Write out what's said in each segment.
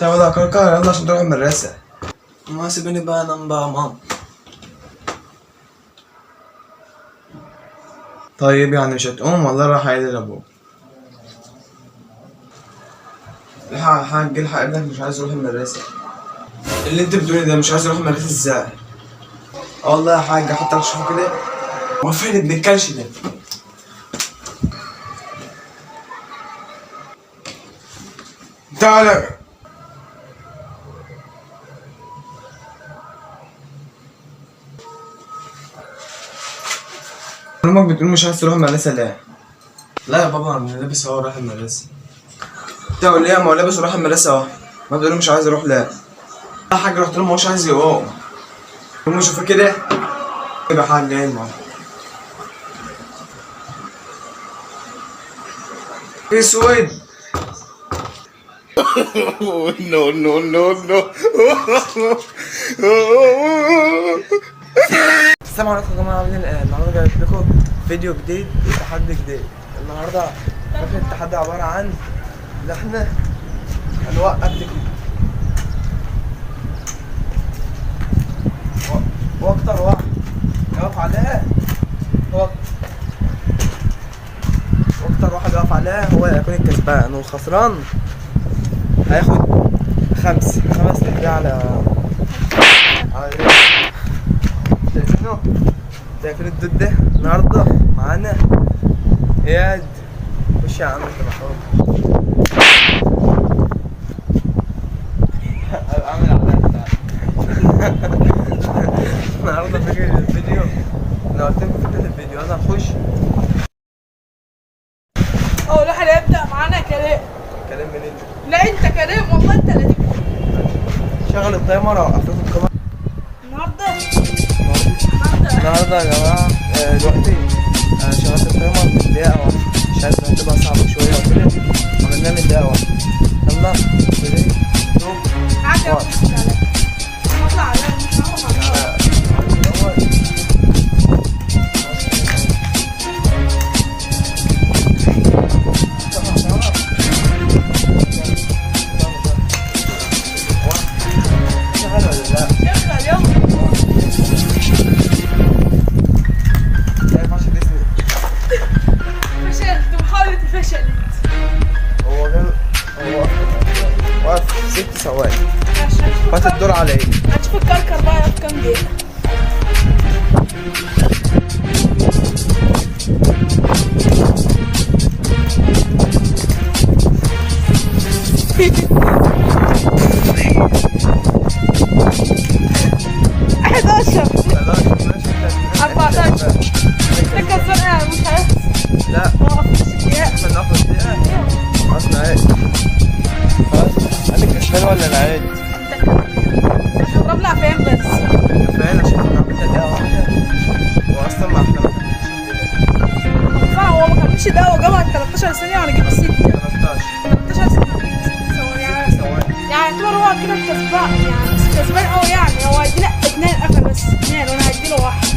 طيب يلا كركر، يلا عشان تروح المدرسة. ما سيبني بقى انام بقى مام. طيب يعني مش هتقوم والله راح عيد لابوك. الحق يا حاج، الحق ابنك مش عايز يروح المدرسة. اللي انت بتقولي ده مش عايز يروح المدرسة ازاي؟ اه والله يا حاج، احط لك شوفه كده. هو فين ابن الكلش ده؟ تعالى. امك بتقول مش عايز تروح المدرسة ليه؟ لا يا بابا انا لابس اهو رايح المدرسة. تقول ليه؟ ما هو لابس وراح المدرسة اهو. ما بتقول مش عايز اروح ليه؟ يا حاج رحت له ما هوش عايز يقوم. قوم شوفه كده. يبقى حاج جاي معاه. اسود. no, no, no, no. السلام عليكم يا جماعه، عاملين ايه؟ النهارده جايب لكم فيديو جديد وتحدي جديد. النهارده فكره التحدي عباره عن ان احنا هنوقف تيك واكتر واحد يقف عليها واكتر واحد يقف عليها هو اللي هيكون الكسبان، والخسران هياخد خمس تحدي على شايفين الدود ده؟ النهارده معانا اياد. خش يا عم انت محروق. اعمل عليك. النهارده فكرة الفيديو، انا قلت لكم فكرة الفيديو، يلا نخش. اول واحد هيبدأ معانا كريم. كلام منين؟ لا انت كريم والله، انت اللي تبدأ. شغل التايمر او قفلت الكاميرا. النهارده يا جماعه دلوقتي شغلت التايمر من دقيقة واحدة، مش عارف هتبقى صعبة شوية وكده، عملناها من دقيقة واحدة. يلا 3 2 1. نطلع على مش هعرف على واقف 6 ثواني. فات الدور على ايه؟ هتشوف الكركر بقى في كام دقيقة. لا احنا ناخد دقيقة. خلاص نعيد. خلاص انا الكسبان ولا نعيد؟ هنضرب لها فين بس؟ فين عشان احنا عملنا دقيقة واحدة واصلا ما احنا هو ما كملش دقيقة وجابها 13 ثانية وهنجيب 6. 13 ثانية وهنجيب 6 ثواني يعني يعتبر هو كده الكسبان، يعني مش كسبان قوي، يعني هو هيدينا 2 قفا بس 2 وانا هديله 1.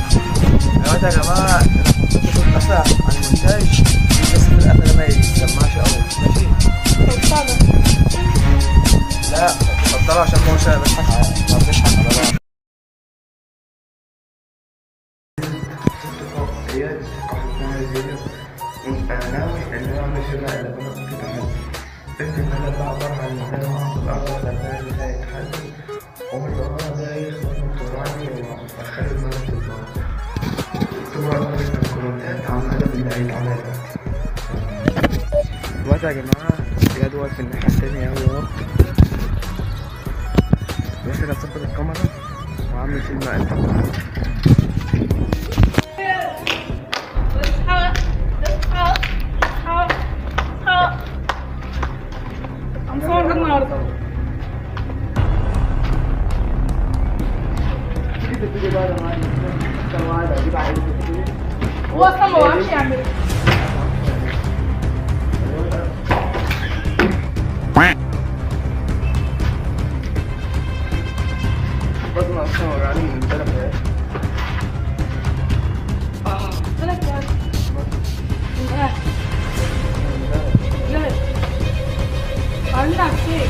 دلوقتي يا جماعة انا كنت بشوف قفا على المونتاج، بس في القفا ده ما يسمعش قوي. ماشي؟ خلصانة. لا اتفضلوا عشان ما هوش بضحك على بعض. أنا ناوي إن أنا أعمل شبه إلى بناء في تحدي. فكرة إن أنا بقى عبارة عن مكان في الأرض ولا مكان زي تحدي، ومن وراها زي مطوراني وأخلي المنطق في البعض. اكتبوا رأيكم في الكومنتات عن الأدب اللي هيتعمل دلوقتي يا جماعة. جدول في الناحية التانية أوي أهو. دلوقتي هظبط الكاميرا وأعمل فيلم قلب. هنصور النهارده. هو اصلا ما بعرفش يعمل. لازم اصور يعني من امبارح يا مالك يا لا عندك شيء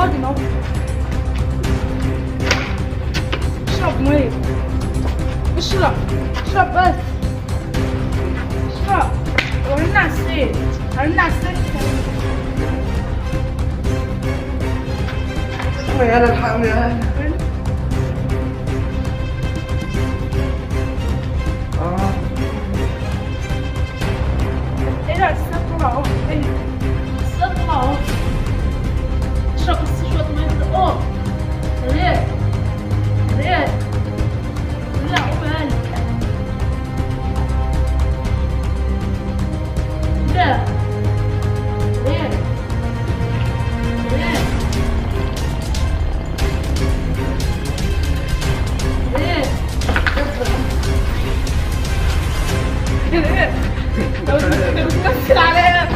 طاجن اهو. اشرب ميه. اشرب بس. اشرب. ورينا على السيت. يا هلا الحقني يا هلا. ايه ده السطح اهو. ايه السطح اهو. اشرب بس شوية مية كده. اوه ريال لا قوم لا ريال لو بتمثل عليا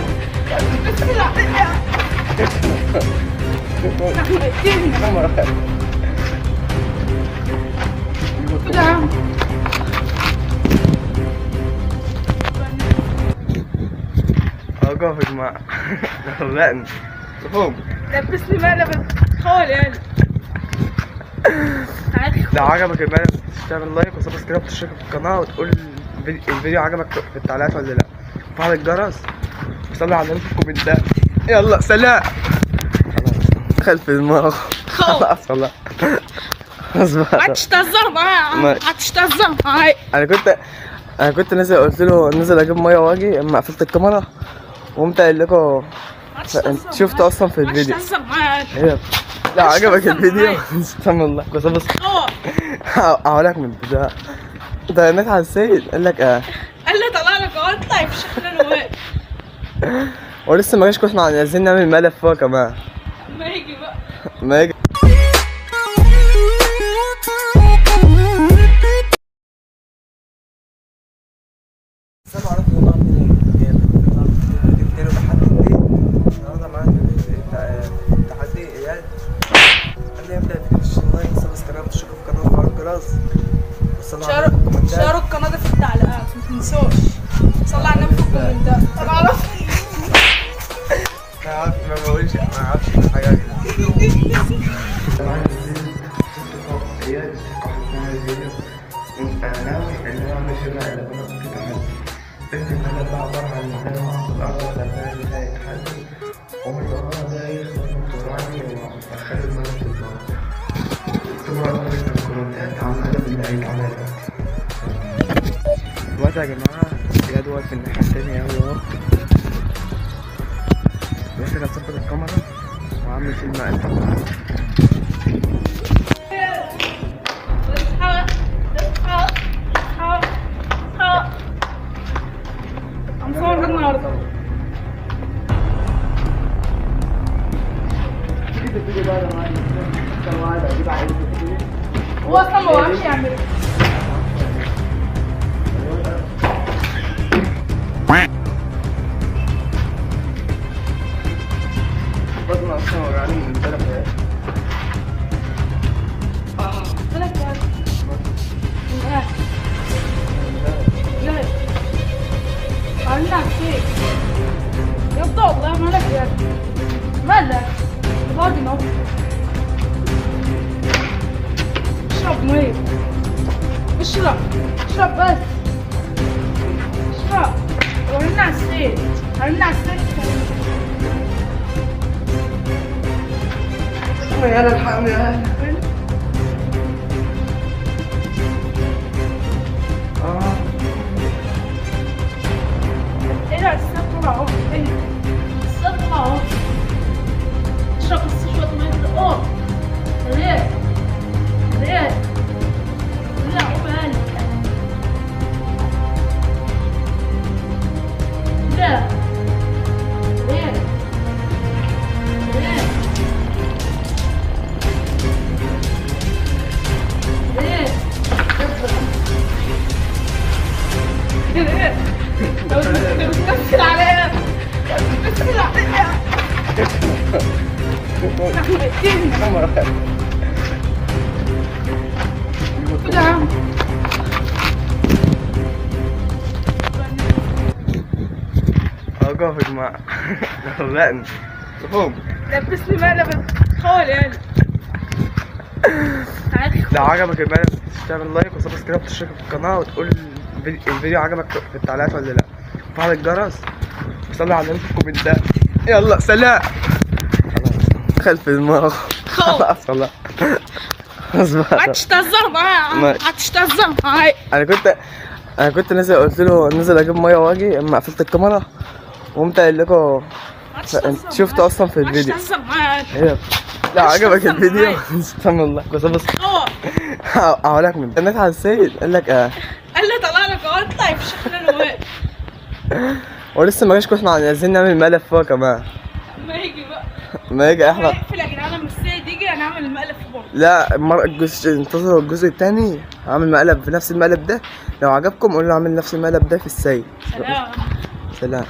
كده يا عم. اوقف يا جماعة. غرقني. قوم. لبسني مقلب خول يعني. لو عجبك المقلب تعمل لايك وسبسكرايب وتشترك في القناة وتقول الفيديو عجبك في التعليقات ولا لا. وفعل الجرس وصلي على النبي في الكومنتات. يلا سلام. خلف دماغه. خلاص والله. ما عادش تهزر معايا. انا كنت نازل، قلت له نازل اجيب ميه واجي، اما قفلت الكاميرا وقمت قايل لكم انت شفت اصلا في الفيديو. ما عادش تهزر معايا. لا عجبك الفيديو. استنى الله بس هقول لك من البدايه. انت رنيت على السيد قال لك قال لي طلع لك اهو اطلع في شكل الواد. ولسه ما جاش، كنا عايزين نعمل مقلب فوق كمان. ما يجي بقى. ما يجي. السلام عليكم والله. تحدي اياد قال لي ابدا تخش لايك سبسكرايب وتشترك في القناه وفعل الجرس. شارك القناه في التعليقات ما تنسوش. صلي على النبي في الكومنتات. انا اعرف ما بقولش ما اعرفش حاجه كده. انا ناوي ان انا اعمل شبه اللي كنا في تحدي. فكرة ان انا بقى عبارة عن مكان واحد الارض ولا نهاية تحدي، ومن وراها ده يخلص بسرعتي واخلي الملك في النار. اكتبوا رأيكم في الكومنتات عن الهدف اللي هيتعمل دلوقتي يا جماعة. اياد واقف في الناحية التانية اوي اهو. بس انا هظبط الكاميرا وعامل فيلم مقلب. هنصور النهارده. هو اصلا ما بعرفش يعمل. بطني اصلا وجعاني من امبارح يا مالك يا لا عاملين على الكيك يبدأ والله. مالك يا مالك طاجن اهو. اشرب ميه. اشرب بس. اشرب. ورينا على السيت. يا هلا الحقني يا هلا. ايه ده السطح اهو. ايه السطح اهو. اشرب بس شوية مية كده. اوه ريال لا قوم لا ريال لو بتمثل عليا كده يا عم. اوقف يا جماعة. غرقني. قوم. لبسني مقلب خول يعني. لو عجبك المقلب تعمل لايك وسبسكرايب وتشترك في القناه وتقول الفيديو عجبك في التعليقات ولا لا، وفعل الجرس وصلي على النبي في الكومنتات. يلا سلام. خلف دماغه خلاص والله. هتستهزر معايا، هتستهزر معايا. انا كنت نازل، قلت له نازل اجيب ميه واجي، اما قفلت الكاميرا وقمت قايل لكم انت شفت اصلا في الفيديو. هتستهزر معايا. لا عجبك الفيديو استنى والله بس اقول لك من الناس على السيد قال لك قال لي طلع لك اهو اطلع في شكلنا واقف. ولسه ما جاش، كنا عايزين نعمل مقلب فوق كمان. ما يجي بقى، ما يجي احنا اقفل يا جدعان لما السيد يجي هنعمل المقلب في بعض. لا انتظروا الجزء الثاني، هعمل مقلب في نفس المقلب ده. لو عجبكم قولوا اعمل نفس المقلب ده في السيد. سلام. سلام.